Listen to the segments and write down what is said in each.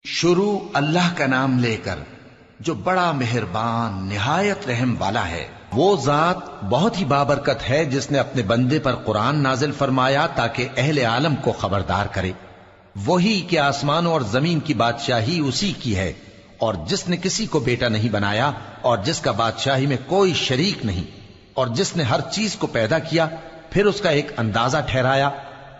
شروع اللہ کا نام لے کر جو بڑا مہربان نہایت رحم والا ہے۔ وہ ذات بہت ہی بابرکت ہے جس نے اپنے بندے پر قرآن نازل فرمایا تاکہ اہل عالم کو خبردار کرے۔ وہی کہ آسمانوں اور زمین کی بادشاہی اسی کی ہے، اور جس نے کسی کو بیٹا نہیں بنایا اور جس کا بادشاہی میں کوئی شریک نہیں، اور جس نے ہر چیز کو پیدا کیا پھر اس کا ایک اندازہ ٹھہرایا،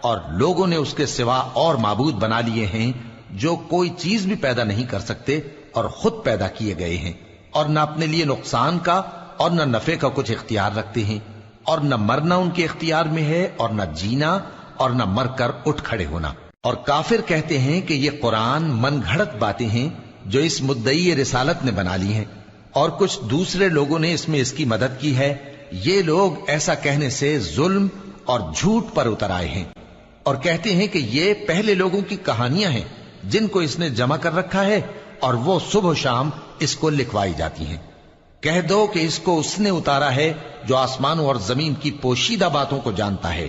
اور لوگوں نے اس کے سوا اور معبود بنا لیے ہیں جو کوئی چیز بھی پیدا نہیں کر سکتے اور خود پیدا کیے گئے ہیں، اور نہ اپنے لیے نقصان کا اور نہ نفع کا کچھ اختیار رکھتے ہیں، اور نہ مرنا ان کے اختیار میں ہے اور نہ جینا اور نہ مر کر اٹھ کھڑے ہونا۔ اور کافر کہتے ہیں کہ یہ قرآن من گھڑت باتیں ہیں جو اس مدعی رسالت نے بنا لی ہیں، اور کچھ دوسرے لوگوں نے اس میں اس کی مدد کی ہے۔ یہ لوگ ایسا کہنے سے ظلم اور جھوٹ پر اتر آئے ہیں، اور کہتے ہیں کہ یہ پہلے لوگوں کی کہانیاں ہیں جن کو اس نے جمع کر رکھا ہے، اور وہ صبح و شام اس کو لکھوائی جاتی ہیں۔ کہہ دو کہ اس کو اس نے اتارا ہے جو آسمانوں اور زمین کی پوشیدہ باتوں کو جانتا ہے،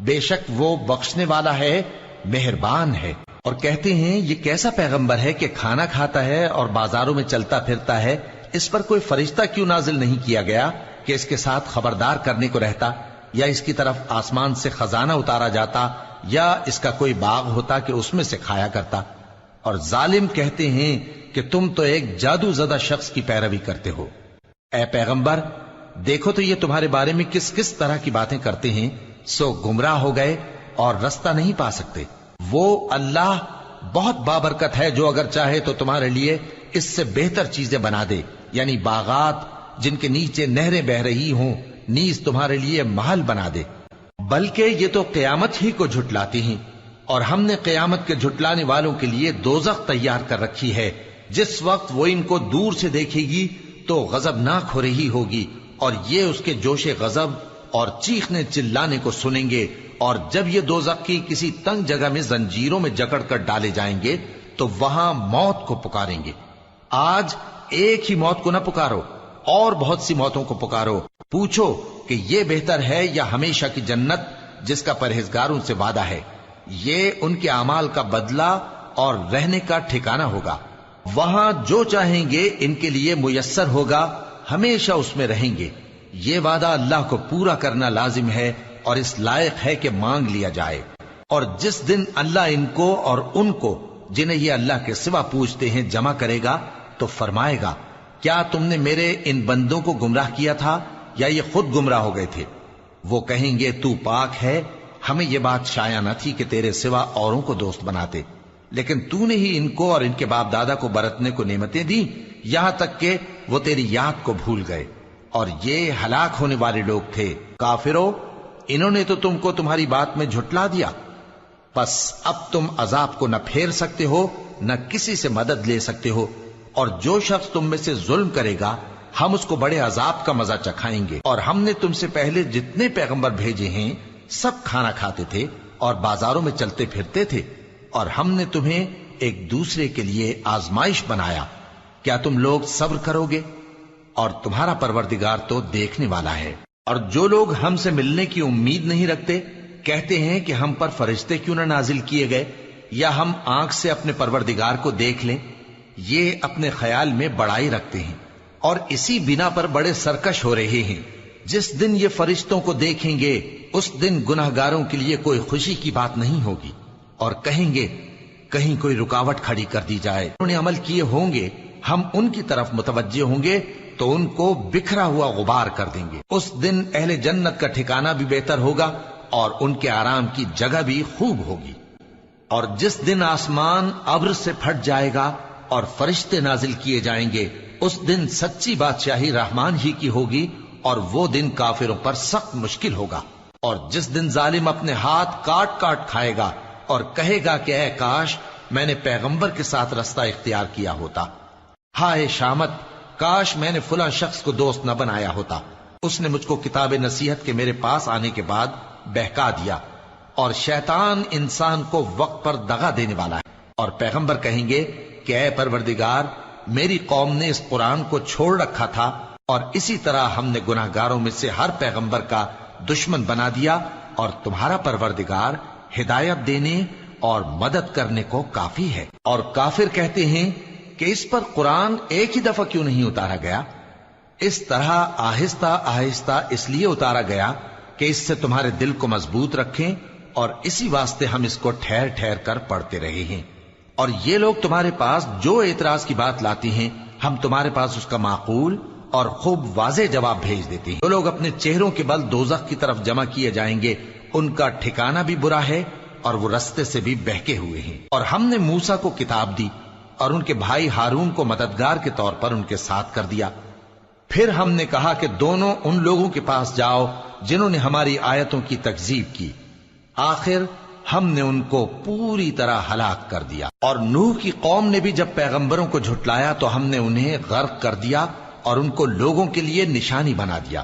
بے شک وہ بخشنے والا ہے، مہربان ہے۔ اور کہتے ہیں یہ کیسا پیغمبر ہے کہ کھانا کھاتا ہے اور بازاروں میں چلتا پھرتا ہے، اس پر کوئی فرشتہ کیوں نازل نہیں کیا گیا کہ اس کے ساتھ خبردار کرنے کو رہتا، یا اس کی طرف آسمان سے خزانہ اتارا جاتا، یا اس کا کوئی باغ ہوتا کہ اس میں سے کھایا کرتا۔ اور ظالم کہتے ہیں کہ تم تو ایک جادو زدہ شخص کی پیروی کرتے ہو۔ اے پیغمبر دیکھو تو یہ تمہارے بارے میں کس کس طرح کی باتیں کرتے ہیں، سو گمراہ ہو گئے اور رستہ نہیں پا سکتے۔ وہ اللہ بہت بابرکت ہے جو اگر چاہے تو تمہارے لیے اس سے بہتر چیزیں بنا دے، یعنی باغات جن کے نیچے نہریں بہ رہی ہوں، نیز تمہارے لیے محل بنا دے۔ بلکہ یہ تو قیامت ہی کو جھٹلاتی ہیں، اور ہم نے قیامت کے جھٹلانے والوں کے لیے دوزخ تیار کر رکھی ہے، جس وقت وہ ان کو دور سے دیکھے گی تو غضبناک ہو رہی ہوگی، اور یہ اس کے جوش غضب اور چیخنے چلانے کو سنیں گے۔ اور جب یہ دوزخ کی کسی تنگ جگہ میں زنجیروں میں جکڑ کر ڈالے جائیں گے تو وہاں موت کو پکاریں گے۔ آج ایک ہی موت کو نہ پکارو، اور بہت سی موتوں کو پکارو، پوچھو کہ یہ بہتر ہے یا ہمیشہ کی جنت جس کا پرہیزگاروں سے وعدہ ہے۔ یہ ان کے اعمال کا بدلہ اور رہنے کا ٹھکانہ ہوگا، وہاں جو چاہیں گے ان کے لیے میسر ہوگا، ہمیشہ اس میں رہیں گے۔ یہ وعدہ اللہ کو پورا کرنا لازم ہے اور اس لائق ہے کہ مانگ لیا جائے۔ اور جس دن اللہ ان کو اور ان کو جنہیں یہ اللہ کے سوا پوچھتے ہیں جمع کرے گا تو فرمائے گا، کیا تم نے میرے ان بندوں کو گمراہ کیا تھا یا یہ خود گمراہ ہو گئے تھے؟ وہ کہیں گے تو پاک ہے، ہمیں یہ بات شایع نہ تھی کہ تیرے سوا اوروں کو دوست بناتے، لیکن تو نے ہی ان کو اور ان کے باپ دادا کو برتنے کو نعمتیں دی، یہاں تک کہ وہ تیری یاد کو بھول گئے، اور یہ ہلاک ہونے والے لوگ تھے۔ کافرو، انہوں نے تو تم کو تمہاری بات میں جھٹلا دیا، پس اب تم عذاب کو نہ پھیر سکتے ہو نہ کسی سے مدد لے سکتے ہو، اور جو شخص تم میں سے ظلم کرے گا ہم اس کو بڑے عذاب کا مزہ چکھائیں گے۔ اور ہم نے تم سے پہلے جتنے پیغمبر بھیجے ہیں سب کھانا کھاتے تھے اور بازاروں میں چلتے پھرتے تھے، اور ہم نے تمہیں ایک دوسرے کے لیے آزمائش بنایا، کیا تم لوگ صبر کرو گے؟ اور تمہارا پروردگار تو دیکھنے والا ہے۔ اور جو لوگ ہم سے ملنے کی امید نہیں رکھتے کہتے ہیں کہ ہم پر فرشتے کیوں نہ نازل کیے گئے، یا ہم آنکھ سے اپنے پروردگار کو دیکھ لیں۔ یہ اپنے خیال میں بڑائی رکھتے ہیں اور اسی بنا پر بڑے سرکش ہو رہے ہیں۔ جس دن یہ فرشتوں کو دیکھیں گے اس دن گناہگاروں کے لیے کوئی خوشی کی بات نہیں ہوگی، اور کہیں گے کہیں کوئی رکاوٹ کھڑی کر دی جائے۔ انہوں نے عمل کیے ہوں گے، ہم ان کی طرف متوجہ ہوں گے تو ان کو بکھرا ہوا غبار کر دیں گے۔ اس دن اہل جنت کا ٹھکانہ بھی بہتر ہوگا اور ان کے آرام کی جگہ بھی خوب ہوگی۔ اور جس دن آسمان ابر سے پھٹ جائے گا اور فرشتے نازل کیے جائیں گے، اس دن سچی بادشاہی رحمان ہی کی ہوگی، اور وہ دن کافروں پر سخت مشکل ہوگا۔ اور جس دن ظالم اپنے ہاتھ کاٹ کاٹ کھائے گا اور کہے گا کہ اے کاش میں نے پیغمبر کے ساتھ رستہ اختیار کیا ہوتا، ہائے شامت، کاش میں نے فلاں شخص کو دوست نہ بنایا ہوتا، اس نے مجھ کو کتاب نصیحت کے میرے پاس آنے کے بعد بہکا دیا۔ اور شیطان انسان کو وقت پر دغا دینے والا ہے۔ اور پیغمبر کہیں گے کہ اے پروردگار، میری قوم نے اس قرآن کو چھوڑ رکھا تھا، اور اسی طرح ہم نے گناہگاروں میں سے ہر پیغمبر کا دشمن بنا دیا، اور تمہارا پروردگار ہدایت دینے اور مدد کرنے کو کافی ہے۔ اور کافر کہتے ہیں کہ اس پر قرآن ایک ہی دفعہ کیوں نہیں اتارا گیا؟ اس طرح آہستہ آہستہ اس لیے اتارا گیا کہ اس سے تمہارے دل کو مضبوط رکھیں، اور اسی واسطے ہم اس کو ٹھہر ٹھہر کر پڑھتے رہے ہیں۔ اور یہ لوگ تمہارے پاس جو اعتراض کی بات لاتی ہیں، ہم تمہارے پاس اس کا معقول اور خوب واضح جواب بھیج دیتے ہیں۔ جو لوگ اپنے چہروں کے بل دوزخ کی طرف جمع کیے جائیں گے، ان کا ٹھکانہ بھی برا ہے اور وہ رستے سے بھی بہکے ہوئے ہیں۔ اور ہم نے موسیٰ کو کتاب دی اور ان کے بھائی ہارون کو مددگار کے طور پر ان کے ساتھ کر دیا۔ پھر ہم نے کہا کہ دونوں ان لوگوں کے پاس جاؤ جنہوں نے ہماری آیتوں کی تکذیب کی، آخر ہم نے ان کو پوری طرح ہلاک کر دیا۔ اور نوح کی قوم نے بھی جب پیغمبروں کو جھٹلایا تو ہم نے انہیں غرق کر دیا اور ان کو لوگوں کے لیے نشانی بنا دیا،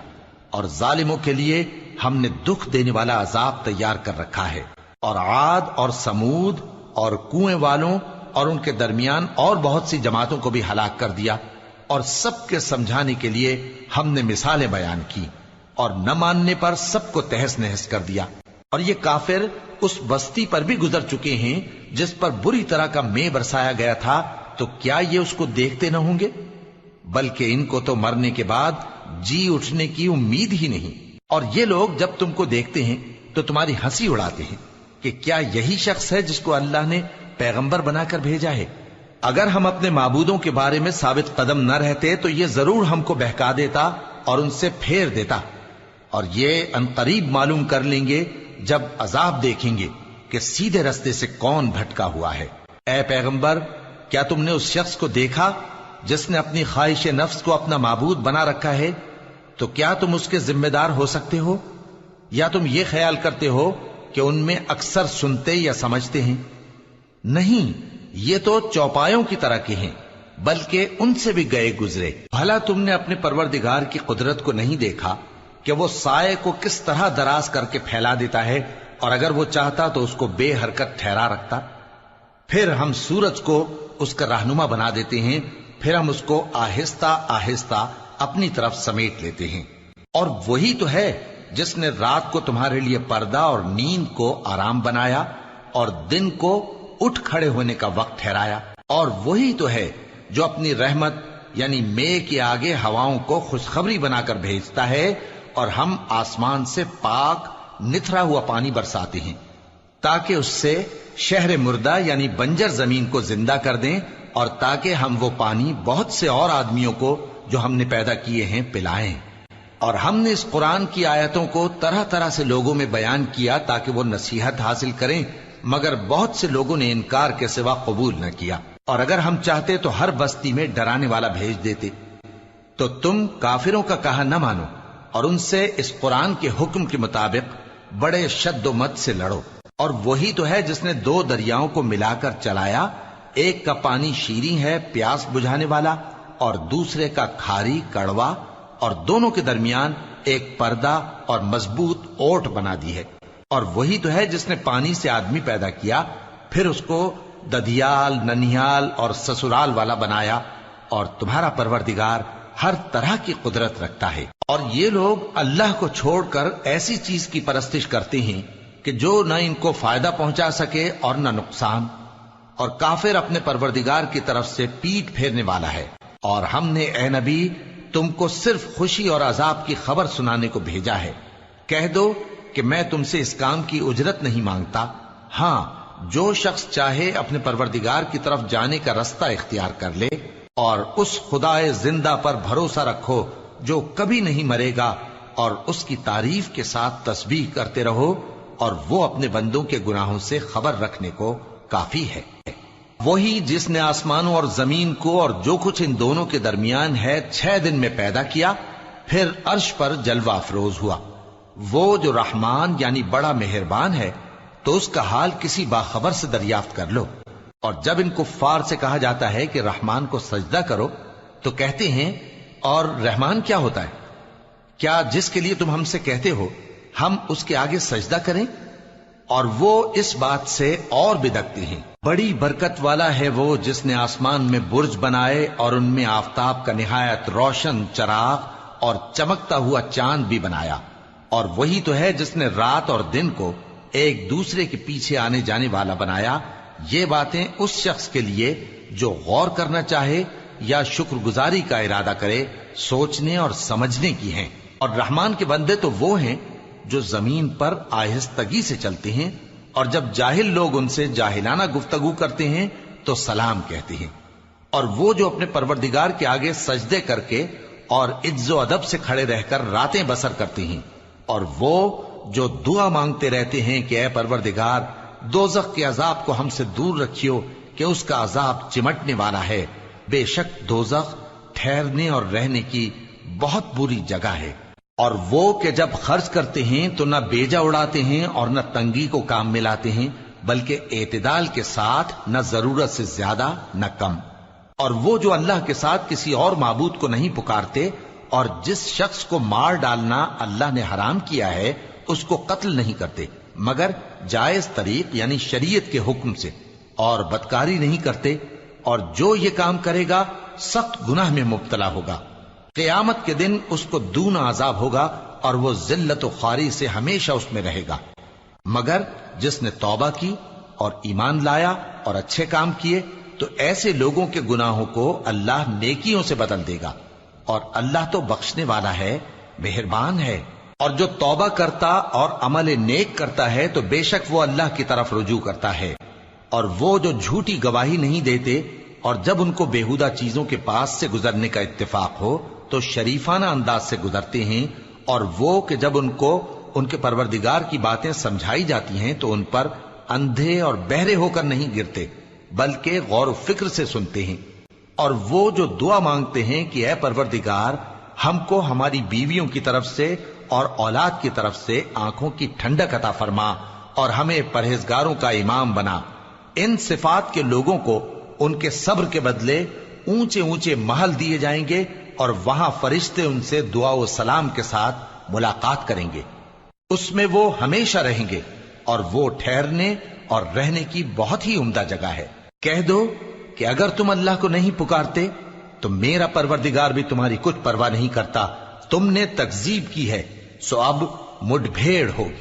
اور ظالموں کے لیے ہم نے دکھ دینے والا عذاب تیار کر رکھا ہے۔ اور عاد اور سمود اور کنویں والوں اور ان کے درمیان اور بہت سی جماعتوں کو بھی ہلاک کر دیا، اور سب کے سمجھانے کے لیے ہم نے مثالیں بیان کی، اور نہ ماننے پر سب کو تہس نہس کر دیا۔ اور یہ کافر اس بستی پر بھی گزر چکے ہیں جس پر بری طرح کا مے برسایا گیا تھا، تو کیا یہ اس کو دیکھتے نہ ہوں گے؟ بلکہ ان کو تو مرنے کے بعد جی اٹھنے کی امید ہی نہیں۔ اور یہ لوگ جب تم کو دیکھتے ہیں تو تمہاری ہنسی اڑاتے ہیں کہ کیا یہی شخص ہے جس کو اللہ نے پیغمبر بنا کر بھیجا ہے؟ اگر ہم اپنے معبودوں کے بارے میں ثابت قدم نہ رہتے تو یہ ضرور ہم کو بہکا دیتا اور ان سے پھیر دیتا، اور یہ انقریب معلوم کر لیں گے جب عذاب دیکھیں گے کہ سیدھے رستے سے کون بھٹکا ہوا ہے۔ اے پیغمبر، کیا تم نے اس شخص کو دیکھا جس نے اپنی خواہش نفس کو اپنا معبود بنا رکھا ہے؟ تو کیا تم اس کے ذمہ دار ہو سکتے ہو؟ یا تم یہ خیال کرتے ہو کہ ان میں اکثر سنتے یا سمجھتے ہیں؟ نہیں، یہ تو چوپایوں کی طرح کے ہیں، بلکہ ان سے بھی گئے گزرے۔ بھلا تم نے اپنے پروردگار کی قدرت کو نہیں دیکھا کہ وہ سائے کو کس طرح دراز کر کے پھیلا دیتا ہے، اور اگر وہ چاہتا تو اس کو بے حرکت ٹھہرا رکھتا؟ پھر ہم سورج کو اس کا رہنما بنا دیتے ہیں، پھر ہم اس کو آہستہ آہستہ اپنی طرف سمیٹ لیتے ہیں۔ اور وہی تو ہے جس نے رات کو تمہارے لیے پردہ اور نیند کو آرام بنایا اور دن کو اٹھ کھڑے ہونے کا وقت ٹھہرایا۔ اور وہی تو ہے جو اپنی رحمت یعنی مے کے آگے ہواؤں کو خوشخبری بنا کر بھیجتا ہے، اور ہم آسمان سے پاک نتھرا ہوا پانی برساتے ہیں تاکہ اس سے شہر مردہ یعنی بنجر زمین کو زندہ کر دیں، اور تاکہ ہم وہ پانی بہت سے اور آدمیوں کو جو ہم نے پیدا کیے ہیں پلائیں۔ اور ہم نے اس قرآن کی آیتوں کو طرح طرح سے لوگوں میں بیان کیا تاکہ وہ نصیحت حاصل کریں، مگر بہت سے لوگوں نے انکار کے سوا قبول نہ کیا۔ اور اگر ہم چاہتے تو ہر بستی میں ڈرانے والا بھیج دیتے، تو تم کافروں کا کہا نہ مانو اور ان سے اس قرآن کے حکم کے مطابق بڑے شد و مت سے لڑو۔ اور وہی تو ہے جس نے دو دریاؤں کو ملا کر چلایا، ایک کا پانی شیریں ہے پیاس بجھانے والا، اور دوسرے کا کھاری کڑوا، اور دونوں کے درمیان ایک پردہ اور مضبوط اوٹ بنا دی ہے۔ اور وہی تو ہے جس نے پانی سے آدمی پیدا کیا، پھر اس کو ددھیال، ننھیال اور سسرال والا بنایا، اور تمہارا پروردگار ہر طرح کی قدرت رکھتا ہے۔ اور یہ لوگ اللہ کو چھوڑ کر ایسی چیز کی پرستش کرتے ہیں کہ جو نہ ان کو فائدہ پہنچا سکے اور نہ نقصان، اور کافر اپنے پروردگار کی طرف سے پیٹ پھیرنے والا ہے۔ اور ہم نے اے نبی تم کو صرف خوشی اور عذاب کی خبر سنانے کو بھیجا ہے۔ کہہ دو کہ میں تم سے اس کام کی اجرت نہیں مانگتا، ہاں جو شخص چاہے اپنے پروردگار کی طرف جانے کا رستہ اختیار کر لے، اور اس خدائے زندہ پر بھروسہ رکھو جو کبھی نہیں مرے گا، اور اس کی تعریف کے ساتھ تسبیح کرتے رہو، اور وہ اپنے بندوں کے گناہوں سے خبر رکھنے کو کافی ہے۔ وہی جس نے آسمانوں اور زمین کو اور جو کچھ ان دونوں کے درمیان ہے 6 دن میں پیدا کیا، پھر عرش پر جلوہ افروز ہوا۔ وہ جو رحمان یعنی بڑا مہربان ہے، تو اس کا حال کسی باخبر سے دریافت کر لو۔ اور جب ان کفار سے کہا جاتا ہے کہ رحمان کو سجدہ کرو، تو کہتے ہیں اور رحمان کیا ہوتا ہے؟ کیا جس کے لیے تم ہم سے کہتے ہو ہم اس کے آگے سجدہ کریں؟ اور وہ اس بات سے اور بدکتے ہیں۔ بڑی برکت والا ہے وہ جس نے آسمان میں برج بنائے اور ان میں آفتاب کا نہایت روشن چراغ اور چمکتا ہوا چاند بھی بنایا۔ اور وہی تو ہے جس نے رات اور دن کو ایک دوسرے کے پیچھے آنے جانے والا بنایا، یہ باتیں اس شخص کے لیے جو غور کرنا چاہے یا شکر گزاری کا ارادہ کرے سوچنے اور سمجھنے کی ہیں۔ اور رحمان کے بندے تو وہ ہیں جو زمین پر آہستگی سے چلتے ہیں، اور جب جاہل لوگ ان سے جاہلانہ گفتگو کرتے ہیں تو سلام کہتے ہیں۔ اور وہ جو اپنے پروردگار کے آگے سجدے کر کے اور عز و ادب سے کھڑے رہ کر راتیں بسر کرتے ہیں، اور وہ جو دعا مانگتے رہتے ہیں کہ اے پروردگار دوزخ کے عذاب کو ہم سے دور رکھیو کہ اس کا عذاب چمٹنے والا ہے، بے شک دوزخ ٹھہرنے اور رہنے کی بہت بری جگہ ہے۔ اور وہ کہ جب خرچ کرتے ہیں تو نہ بیجا اڑاتے ہیں اور نہ تنگی کو کام میں لاتے ہیں، بلکہ اعتدال کے ساتھ، نہ ضرورت سے زیادہ نہ کم۔ اور وہ جو اللہ کے ساتھ کسی اور معبود کو نہیں پکارتے، اور جس شخص کو مار ڈالنا اللہ نے حرام کیا ہے اس کو قتل نہیں کرتے مگر جائز طریق یعنی شریعت کے حکم سے، اور بدکاری نہیں کرتے، اور جو یہ کام کرے گا سخت گناہ میں مبتلا ہوگا۔ قیامت کے دن اس کو دونا عذاب ہوگا اور وہ ذلت و خواری سے ہمیشہ اس میں رہے گا، مگر جس نے توبہ کی اور ایمان لایا اور اچھے کام کیے تو ایسے لوگوں کے گناہوں کو اللہ نیکیوں سے بدل دے گا، اور اللہ تو بخشنے والا ہے، مہربان ہے۔ اور جو توبہ کرتا اور عمل نیک کرتا ہے تو بے شک وہ اللہ کی طرف رجوع کرتا ہے۔ اور وہ جو جھوٹی گواہی نہیں دیتے اور جب ان کو بیہودہ چیزوں کے پاس سے گزرنے کا اتفاق ہو تو شریفانہ انداز سے گزرتے ہیں، اور وہ کہ جب ان کو ان کے پروردگار کی باتیں سمجھائی جاتی ہیں تو ان پر اندھے اور بہرے ہو کر نہیں گرتے بلکہ غور و فکر سے سنتے ہیں۔ اور وہ جو دعا مانگتے ہیں کہ اے پروردگار ہم کو ہماری بیویوں کی طرف سے اور اولاد کی طرف سے آنکھوں کی ٹھنڈک عطا فرما اور ہمیں پرہیزگاروں کا امام بنا، ان صفات کے لوگوں کو ان کے صبر کے بدلے اونچے اونچے محل دیے جائیں گے، اور وہاں فرشتے ان سے دعا و سلام کے ساتھ ملاقات کریں گے، اس میں وہ ہمیشہ رہیں گے، اور وہ ٹھہرنے اور رہنے کی بہت ہی عمدہ جگہ ہے۔ کہہ دو کہ اگر تم اللہ کو نہیں پکارتے تو میرا پروردگار بھی تمہاری کچھ پرواہ نہیں کرتا، تم نے تکذیب کی ہے سو اب مڈ بھیڑ ہوگی۔